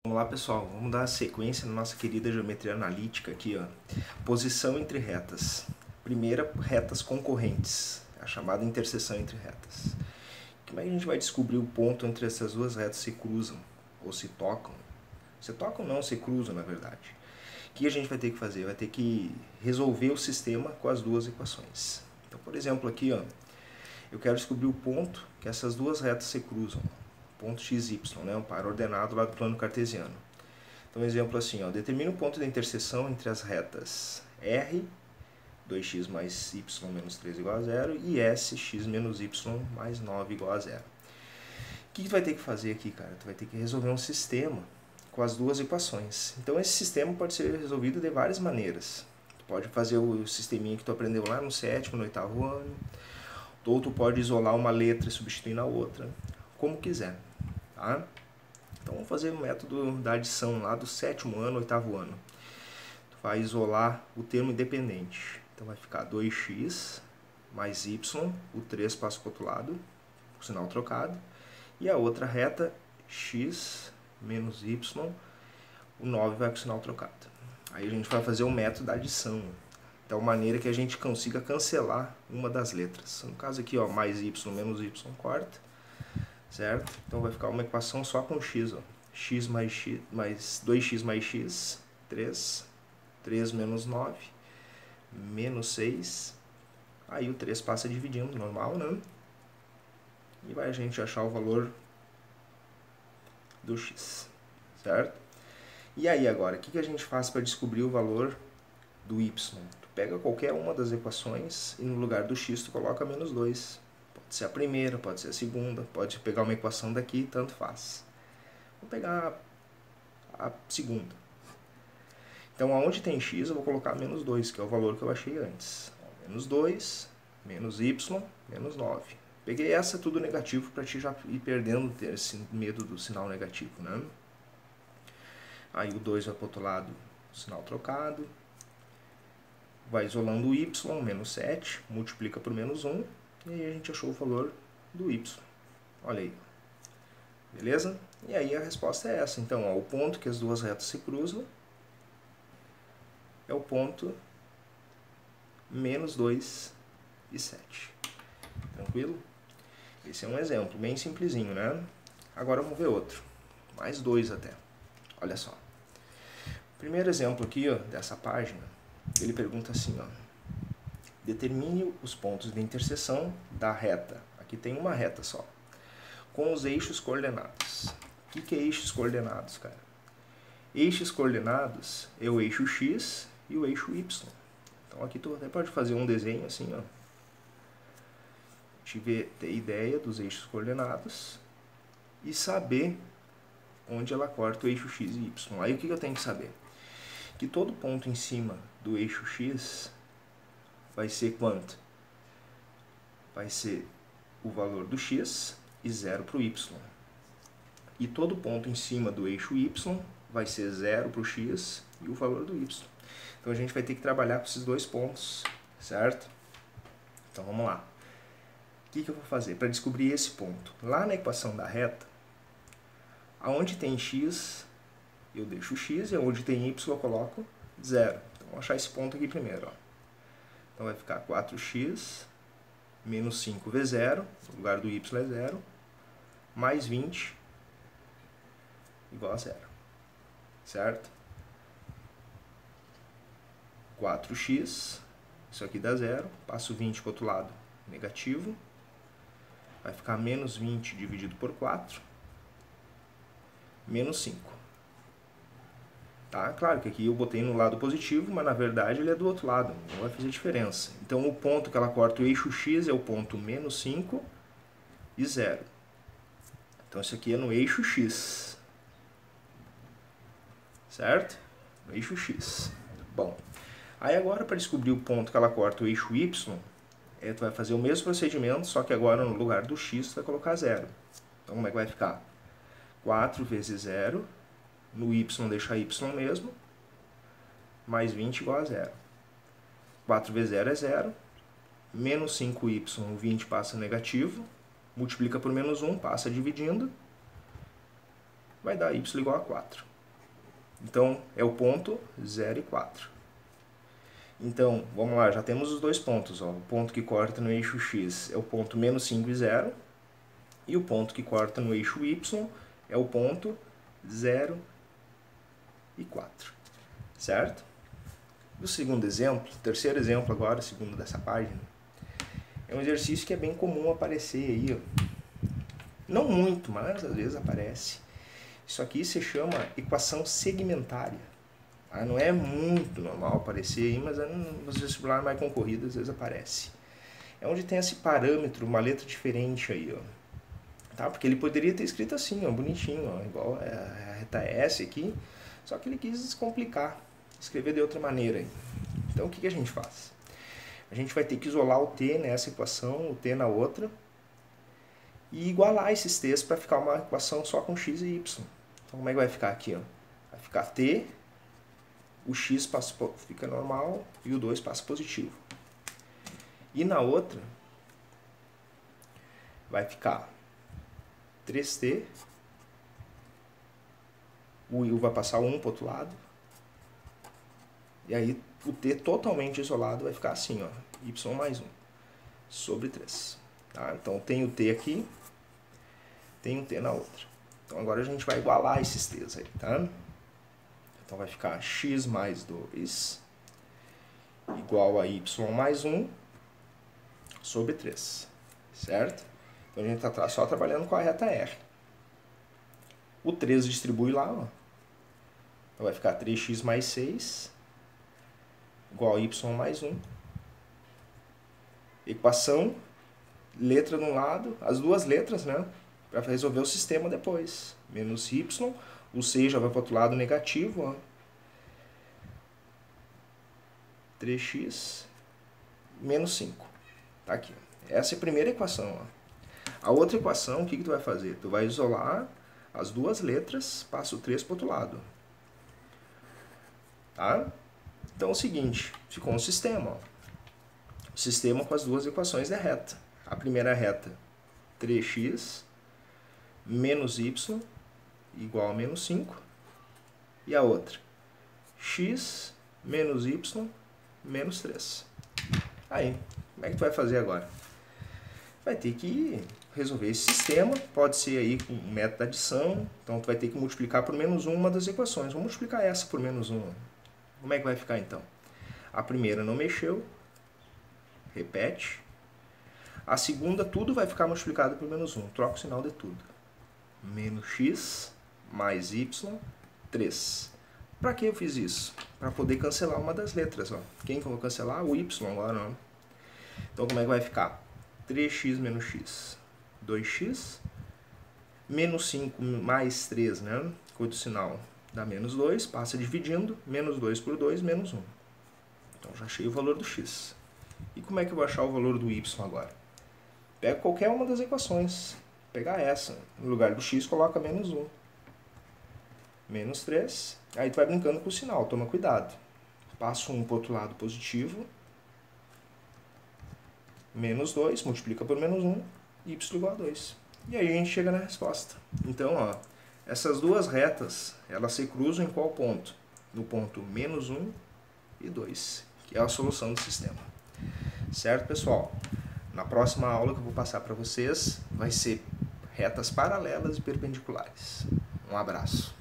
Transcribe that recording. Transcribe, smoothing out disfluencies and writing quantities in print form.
Vamos lá, pessoal, vamos dar sequência na nossa querida geometria analítica aqui, ó. Posição entre retas. Primeira, retas concorrentes, a chamada interseção entre retas. Como é que a gente vai descobrir o ponto entre essas duas retas se cruzam ou se tocam? Se tocam não, se cruzam, na verdade. O que a gente vai ter que fazer? Vai ter que resolver o sistema com as duas equações. Então, por exemplo, aqui, ó, eu quero descobrir o ponto que essas duas retas se cruzam. Ponto x, y, né? Um par ordenado lá do plano cartesiano. Então, exemplo assim, ó, determina o ponto da interseção entre as retas R, 2x mais y menos 3 igual a 0, e S, x menos y mais 9 igual a 0. O que tu vai ter que fazer aqui, cara? Tu vai ter que resolver um sistema com as duas equações. Então, esse sistema pode ser resolvido de várias maneiras. Tu pode fazer o sisteminha que tu aprendeu lá no 7º, no 8º ano, ou tu pode isolar uma letra e substituir na outra, como quiser. Tá? Então vamos fazer o método da adição lá do 7º ano, 8º ano. Tu vai isolar o termo independente. Então vai ficar 2x mais y, o 3 passa para o outro lado, o sinal trocado. E a outra reta, x menos y, o 9 vai com o sinal trocado. Aí a gente vai fazer o método da adição, de tal maneira que a gente consiga cancelar uma das letras. No caso aqui, ó, mais y menos y corta. Certo? Então vai ficar uma equação só com x, ó. X mais 2x mais x, 3. 3 menos 9, menos 6. Aí o 3 passa dividindo, normal, né? E vai a gente achar o valor do x, certo? E aí agora, o que a gente faz para descobrir o valor do y? Tu pega qualquer uma das equações e no lugar do x tu coloca menos 2. Pode ser a primeira, pode ser a segunda, pode pegar uma equação daqui, tanto faz. Vou pegar a segunda. Então, aonde tem x, eu vou colocar menos 2, que é o valor que eu achei antes. Menos 2, menos y, menos 9. Peguei essa tudo negativo para ti já ir perdendo esse medo do sinal negativo, né? Aí o 2 vai para o outro lado, sinal trocado. Vai isolando o y, menos 7, multiplica por menos 1. E aí a gente achou o valor do y. Olha aí. Beleza? E aí a resposta é essa. Então, ó, o ponto que as duas retas se cruzam é o ponto menos 2 e 7. Tranquilo? Esse é um exemplo bem simplesinho, né? Agora vamos ver outro. Mais 2 até. Olha só. O primeiro exemplo aqui, ó, dessa página, ele pergunta assim, ó. Determine os pontos de interseção da reta. Aqui tem uma reta só. Com os eixos coordenados. O que é eixos coordenados, cara? Eixos coordenados é o eixo x e o eixo y. Então aqui tu até pode fazer um desenho assim, ó. Ter ideia dos eixos coordenados e saber onde ela corta o eixo x e y. Aí o que eu tenho que saber? Que todo ponto em cima do eixo x vai ser quanto? Vai ser o valor do x e 0 para o y. E todo ponto em cima do eixo y vai ser 0 para o x e o valor do y. Então a gente vai ter que trabalhar com esses dois pontos, certo? Então vamos lá. O que eu vou fazer para descobrir esse ponto? Lá na equação da reta, aonde tem x, eu deixo x, e onde tem y eu coloco 0. Então vamos achar esse ponto aqui primeiro, ó. Então vai ficar 4x menos 5v0, no lugar do y é 0, mais 20 igual a 0. Certo? 4x, isso aqui dá 0, passo 20 para o outro lado, negativo. Vai ficar menos 20 dividido por 4, menos 5. Tá? Claro que aqui eu botei no lado positivo, mas na verdade ele é do outro lado, não vai fazer diferença. Então o ponto que ela corta o eixo x é o ponto menos 5 e 0. Então isso aqui é no eixo x. Certo? No eixo x. Bom, aí agora para descobrir o ponto que ela corta o eixo y, tu vai fazer o mesmo procedimento, só que agora no lugar do x tu vai colocar 0. Então como é que vai ficar? 4 vezes 0... No y deixa y mesmo, mais 20 igual a 0. 4 vezes 0 é 0, menos 5y, 20 passa negativo, multiplica por menos 1, passa dividindo, vai dar y igual a 4. Então, é o ponto 0 e 4. Então, vamos lá, já temos os dois pontos. Ó. O ponto que corta no eixo X é o ponto menos 5 e 0. E o ponto que corta no eixo Y é o ponto 0 e 4. Certo? O segundo exemplo, terceiro exemplo agora, segundo dessa página, é um exercício que é bem comum aparecer aí. Ó. Não muito, mas às vezes aparece. Isso aqui se chama equação segmentária. Não é muito normal aparecer aí, mas nos vestibulares mais concorridos às vezes aparece. É onde tem esse parâmetro, uma letra diferente aí, ó. Tá? Porque ele poderia ter escrito assim, ó, bonitinho, ó, igual a reta S aqui, só que ele quis descomplicar, escrever de outra maneira aí. Então o que a gente faz? A gente vai ter que isolar o t nessa equação, o t na outra, e igualar esses t's para ficar uma equação só com x e y. Então como é que vai ficar aqui? Ó? Vai ficar t, o x fica normal e o 2 passa positivo. E na outra vai ficar 3t, o u vai passar 1 para o outro lado, e aí o t totalmente isolado vai ficar assim, ó, y mais 1 sobre 3. Tá? Então tem o t aqui, tem o t na outra. Então agora a gente vai igualar esses t's aí, tá? Então vai ficar x mais 2 igual a y mais 1 sobre 3, certo? Então a gente está só trabalhando com a reta R. O 3 distribui lá, ó. Então vai ficar 3x mais 6 igual a y mais 1. Equação, letra de um lado, as duas letras, né? Para resolver o sistema depois. Menos y, o 6 já vai para o outro lado negativo, ó. 3x menos 5. Tá aqui. Essa é a primeira equação, ó. A outra equação, o que tu vai fazer? Tu vai isolar as duas letras, passa o 3 para o outro lado. Tá? Então é o seguinte, ficou um sistema. Ó. O sistema com as duas equações da reta. A primeira reta, 3x menos y igual a menos 5. E a outra, x menos y menos 3. Aí, como é que tu vai fazer agora? Vai ter que resolver esse sistema, pode ser aí com um método de adição, então tu vai ter que multiplicar por menos 1 uma das equações. Vamos multiplicar essa por menos 1. Como é que vai ficar então? A primeira não mexeu, repete. A segunda, tudo vai ficar multiplicado por menos 1, troca o sinal de tudo. Menos x mais y, 3. Para que eu fiz isso? Para poder cancelar uma das letras. Ó. Quem que eu vou cancelar? O y agora. Ó. Então como é que vai ficar? 3x menos x, 2x, menos 5 mais 3, né? Coisa do sinal dá menos 2, passa dividindo, menos 2 por 2, menos 1. Então já achei o valor do x. E como é que eu vou achar o valor do y agora? Pega qualquer uma das equações, pegar essa, no lugar do x coloca menos 1. Menos 3, aí tu vai brincando com o sinal, toma cuidado. Passa 1 para o outro lado positivo, menos 2, multiplica por menos 1, y igual a 2. E aí a gente chega na resposta. Então, ó, essas duas retas, elas se cruzam em qual ponto? No ponto menos 1 e 2, que é a solução do sistema. Certo, pessoal? Na próxima aula que eu vou passar para vocês, vai ser retas paralelas e perpendiculares. Um abraço.